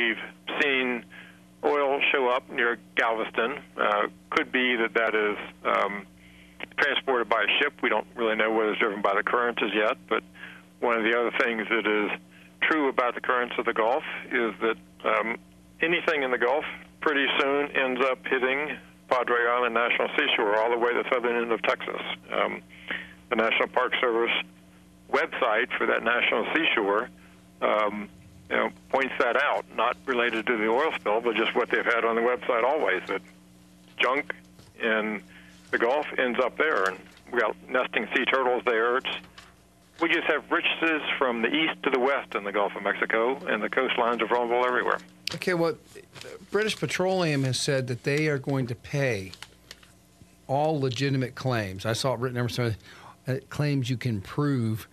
we've seen oil show up near Galveston. Could be that is transported by a ship. We don't really know whether it's driven by the currents as yet, but one of the other things that is true about the currents of the Gulf is that anything in the Gulf pretty soon ends up hitting Padre Island National Seashore all the way to the southern end of Texas. The National Park Service website for that national seashore points that out, not related to the oil spill, but just what they've had on the website always, that junk in the Gulf ends up there, and we got nesting sea turtles there. We just have riches from the east to the west in the Gulf of Mexico, and the coastlines are vulnerable everywhere. Okay, well, British Petroleum has said that they are going to pay all legitimate claims. I saw it written everywhere, claims you can prove.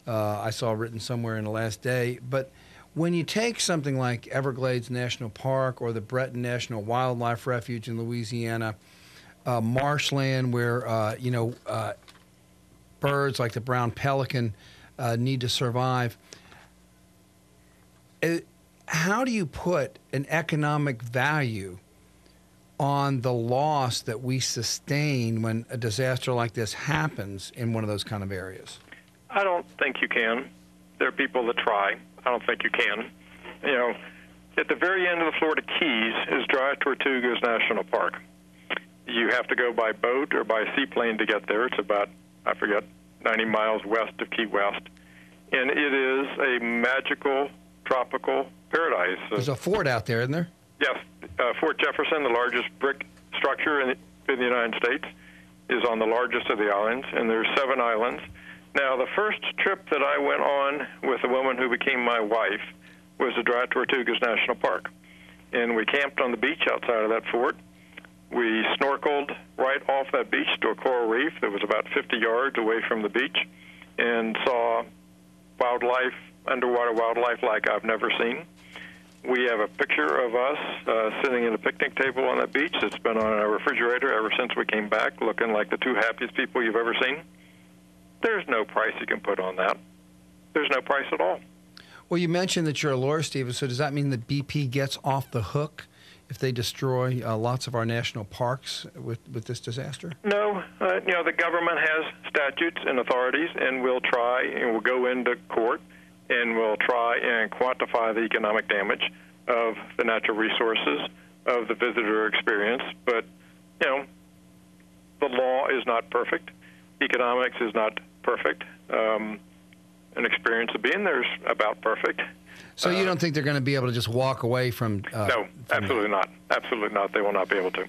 I saw it written somewhere in the last day. But when you take something like Everglades National Park or the Breton National Wildlife Refuge in Louisiana, marshland where, birds like the brown pelican need to survive, how do you put an economic value on the loss that we sustain when a disaster like this happens in one of those kind of areas? I don't think you can. There are people that try. I don't think you can. At the very end of the Florida Keys is Dry Tortugas National Park. You have to go by boat or by seaplane to get there. It's about, 90 miles west of Key West. And it is a magical tropical paradise. There's a fort out there, isn't there? Yes. Fort Jefferson, the largest brick structure in the United States, is on the largest of the islands, and there's 7 islands. Now, the first trip that I went on with a woman who became my wife was to Dry Tortugas National Park. And we camped on the beach outside of that fort. We snorkeled right off that beach to a coral reef that was about 50 yards away from the beach and saw wildlife, underwater wildlife like I've never seen. We have a picture of us sitting at a picnic table on that beach that's been on our refrigerator ever since we came back, looking like the 2 happiest people you've ever seen. There's no price you can put on that. There's no price at all. Well, you mentioned that you're a lawyer, Stephen, so does that mean that BP gets off the hook if they destroy lots of our national parks with this disaster? No. The government has statutes and authorities, and we'll try and we'll go into court and we'll try and quantify the economic damage of the natural resources, of the visitor experience. But, the law is not perfect. Economics is not perfect. An experience of being there is about perfect. So you don't think they're going to be able to just walk away from... no, absolutely not. Absolutely not. They will not be able to.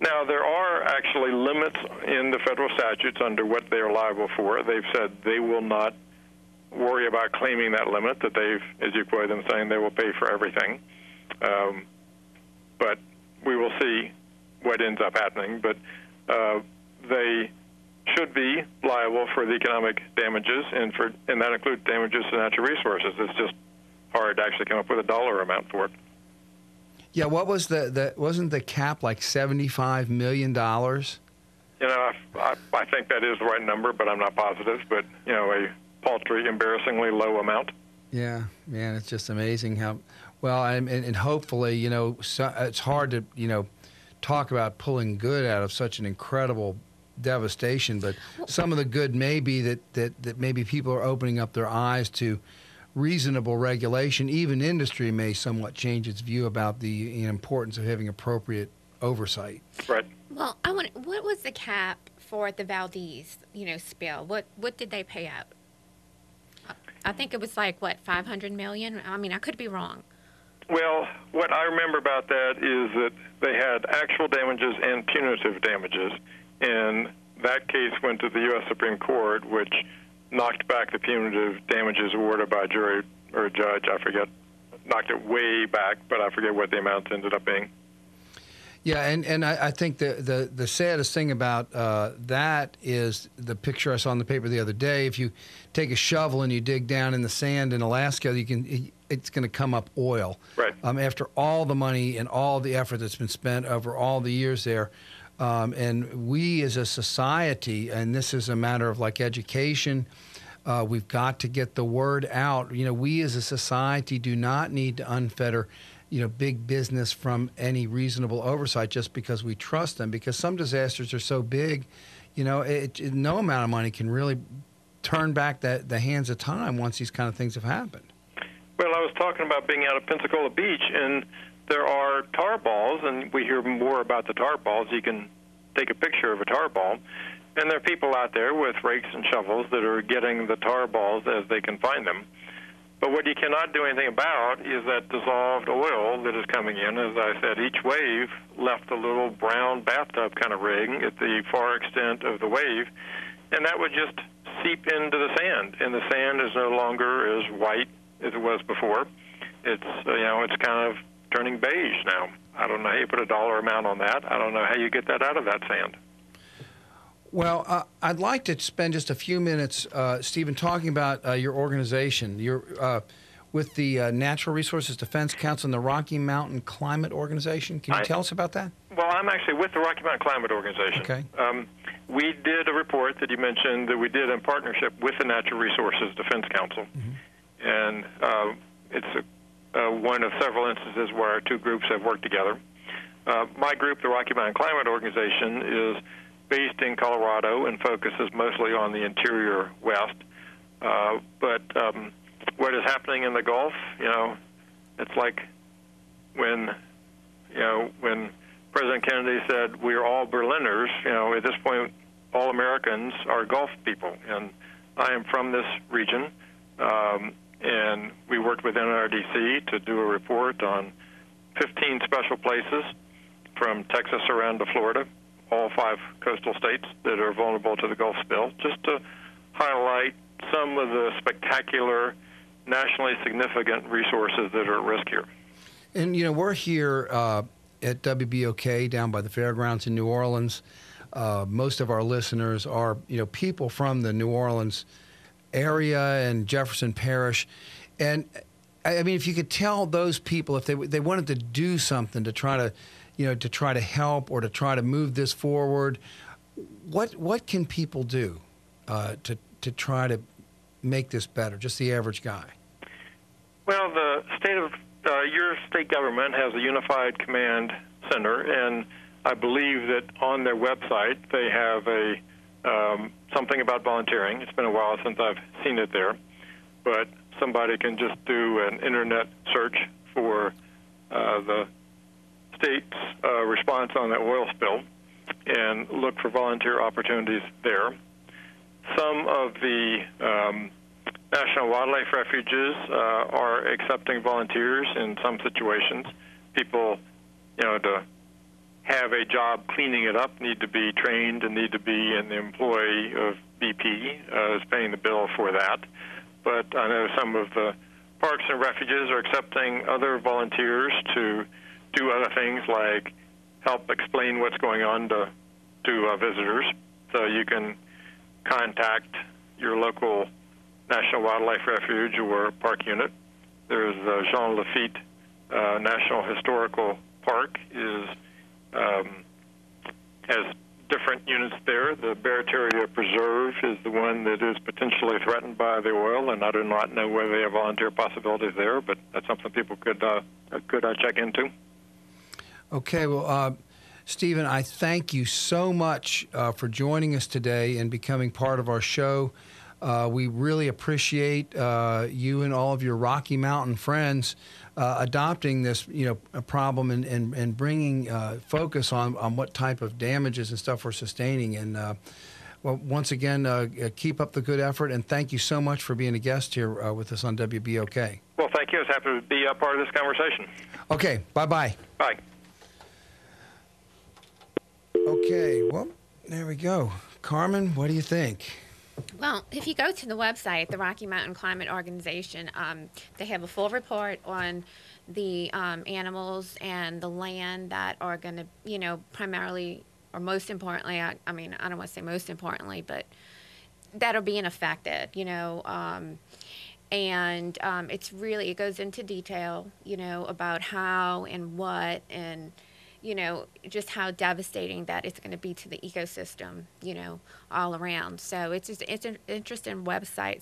Now, there are actually limits in the federal statutes under what they are liable for. They've said they will not worry about claiming that limit, that they've, as you quote them, saying they will pay for everything. But we will see what ends up happening. But they should be liable for the economic damages, and that includes damages to natural resources. It's just hard to actually come up with a dollar amount for it. Yeah, what was wasn't the cap like $75 million? I think that is the right number, but I'm not positive. But, a paltry, embarrassingly low amount. Yeah, man, it's just amazing how, well, and hopefully, it's hard to, talk about pulling good out of such an incredible devastation, but some of the good may be that maybe people are opening up their eyes to reasonable regulation. Even industry may somewhat change its view about the importance of having appropriate oversight. Right. Well, what was the cap for the Valdez, spill? What did they pay out? I think it was like, $500 million? I mean, I could be wrong. Well, what I remember about that is that they had actual damages and punitive damages, and that case went to the U.S. Supreme Court, which knocked back the punitive damages awarded by a jury or a judge. I forget, knocked it way back, but I forget what the amounts ended up being. Yeah, and I think the saddest thing about that is the picture I saw in the paper the other day. If you take a shovel and you dig down in the sand in Alaska, it's going to come up oil. Right. After all the money and all the effort that's been spent over all the years there. And we as a society, and this is a matter of like education, We've got to get the word out. You know, we as a society do not need to unfetter, you know, big business from any reasonable oversight just because we trust them. Because some disasters are so big, you know, no amount of money can really turn back the hands of time once these kind of things have happened. Well, I was talking about being out at Pensacola Beach, and there are tar balls, and we hear more about the tar balls. You can take a picture of a tar ball, and there are people out there with rakes and shovels that are getting the tar balls as they can find them. But what you cannot do anything about is that dissolved oil that is coming in. As I said, each wave left a little brown bathtub kind of ring at the far extent of the wave, and that would just seep into the sand, and the sand is no longer as white as it was before. It's it's kind of turning beige now. I don't know how you put a dollar amount on that. I don't know how you get that out of that sand. Well, I'd like to spend just a few minutes, Stephen, talking about your organization. You're with the Natural Resources Defense Council and the Rocky Mountain Climate Organization. Can you tell us about that? Well, I'm actually with the Rocky Mountain Climate Organization. Okay. We did a report that you mentioned that we did in partnership with the Natural Resources Defense Council. Mm-hmm. And it's one of several instances where our two groups have worked together. My group, the Rocky Mountain Climate Organization, is based in Colorado and focuses mostly on the interior West. But what is happening in the Gulf, it's like when President Kennedy said we're all Berliners, at this point all Americans are Gulf people. And I am from this region, and we worked with NRDC to do a report on 15 special places from Texas around to Florida, all 5 coastal states that are vulnerable to the Gulf spill, just to highlight some of the spectacular, nationally significant resources that are at risk here. And, we're here at WBOK down by the fairgrounds in New Orleans. Most of our listeners are, people from the New Orleans area and Jefferson Parish. And, I mean, if you could tell those people if they wanted to do something to try to help or to try to move this forward, what can people do to try to make this better, just the average guy? Well, the your state government has a unified command center, and I believe that on their website they have something about volunteering. It's been a while since I've seen it there, but somebody can just do an internet search for the state's response on the oil spill and look for volunteer opportunities there. Some of the National Wildlife Refuges are accepting volunteers in some situations. People, to have a job cleaning it up need to be trained and need to be an employee of BP, is paying the bill for that. But I know some of the parks and refuges are accepting other volunteers to do other things like help explain what's going on to visitors. So you can contact your local National Wildlife Refuge or park unit. There's Jean Lafitte National Historical Park has different units there. The Barataria Preserve is the one that is potentially threatened by the oil, and I do not know whether they have volunteer possibilities there, but that's something people could check into. Okay, well, Stephen, I thank you so much for joining us today and becoming part of our show. We really appreciate you and all of your Rocky Mountain friends adopting this, a problem and bringing focus on what type of damages and stuff we're sustaining. And well, once again, keep up the good effort, and thank you so much for being a guest here with us on WBOK. Well, thank you. I was happy to be a part of this conversation. Okay, bye-bye. Bye. Okay, well, there we go. Carmen, what do you think? Well, if you go to the website, the Rocky Mountain Climate Organization, they have a full report on the animals and the land that are going to, primarily, or most importantly, I mean, I don't want to say most importantly, but that are being affected, and it's really, it goes into detail, about how and what and just how devastating that it's going to be to the ecosystem, all around. So it's an interesting website.